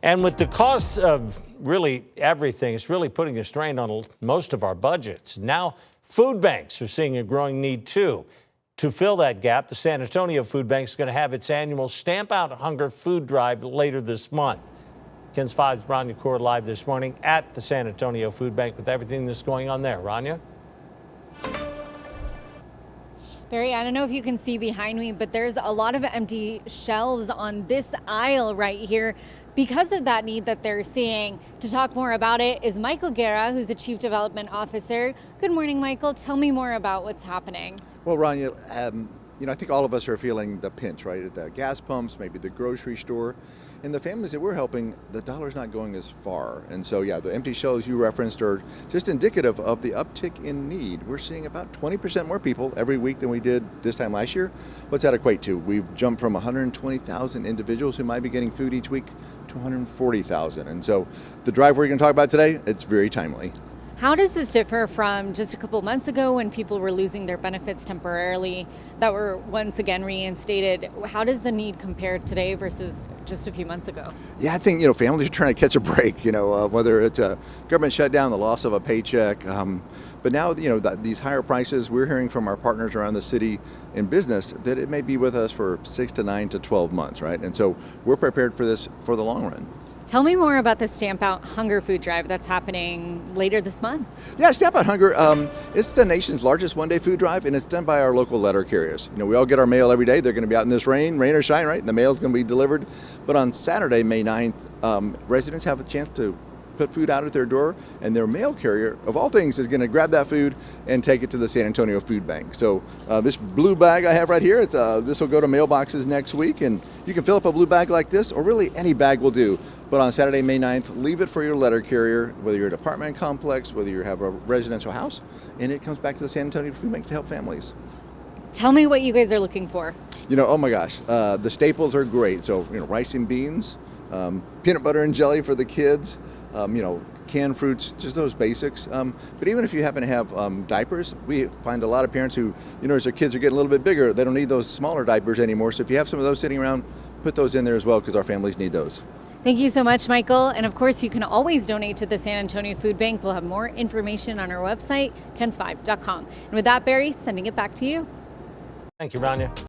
And with the cost of really everything, it's really putting a strain on most of our budgets. Now, food banks are seeing a growing need too. To fill that gap, the San Antonio Food Bank is going to have its annual Stamp Out Hunger food drive later this month. KENS 5's Rania Kaur live this morning at the San Antonio Food Bank with everything that's going on there. Rania? Barry, I don't know if you can see behind me, but there's a lot of empty shelves on this aisle right here because of that need that they're seeing. To talk more about it is Michael Guerra, who's the Chief Development Officer. Good morning, Michael. Tell me more about what's happening. Well, Rania, I think all of us are feeling the pinch, right? At the gas pumps, maybe the grocery store. And the families that we're helping, the dollar's not going as far. And so, yeah, the empty shelves you referenced are just indicative of the uptick in need. We're seeing about 20% more people every week than we did this time last year. What's that equate to? We've jumped from 120,000 individuals who might be getting food each week to 140,000. And so the drive we're going to talk about today, it's very timely. How does this differ from just a couple months ago when people were losing their benefits temporarily that were once again reinstated? How does the need compare today versus just a few months ago? Yeah, I think, families are trying to catch a break, whether it's a government shutdown, the loss of a paycheck. But now, these higher prices, we're hearing from our partners around the city in business that it may be with us for 6 to 9 to 12 months, right? And so we're prepared for this for the long run. Tell me more about the Stamp Out Hunger food drive that's happening later this month. Yeah, Stamp Out Hunger, it's the nation's largest one-day food drive, and it's done by our local letter carriers. We all get our mail every day. They're going to be out in this rain or shine, right? And the mail's going to be delivered. But on Saturday, May 9th, residents have a chance to put food out at their door, and their mail carrier, of all things, is going to grab that food and take it to the San Antonio Food Bank. So this blue bag I have right here, this will go to mailboxes next week, and you can fill up a blue bag like this, or really any bag will do. But on Saturday, May 9th, leave it for your letter carrier, whether you're an apartment complex, whether you have a residential house, and it comes back to the San Antonio Food Bank to help families. Tell me what you guys are looking for. Oh my gosh, the staples are great. So, rice and beans, peanut butter and jelly for the kids, canned fruits, just those basics. But even if you happen to have diapers, we find a lot of parents who, as their kids are getting a little bit bigger, they don't need those smaller diapers anymore. So if you have some of those sitting around, put those in there as well, because our families need those. Thank you so much, Michael. And of course, you can always donate to the San Antonio Food Bank. We'll have more information on our website, kens5.com. And with that, Barry, sending it back to you. Thank you, Rania.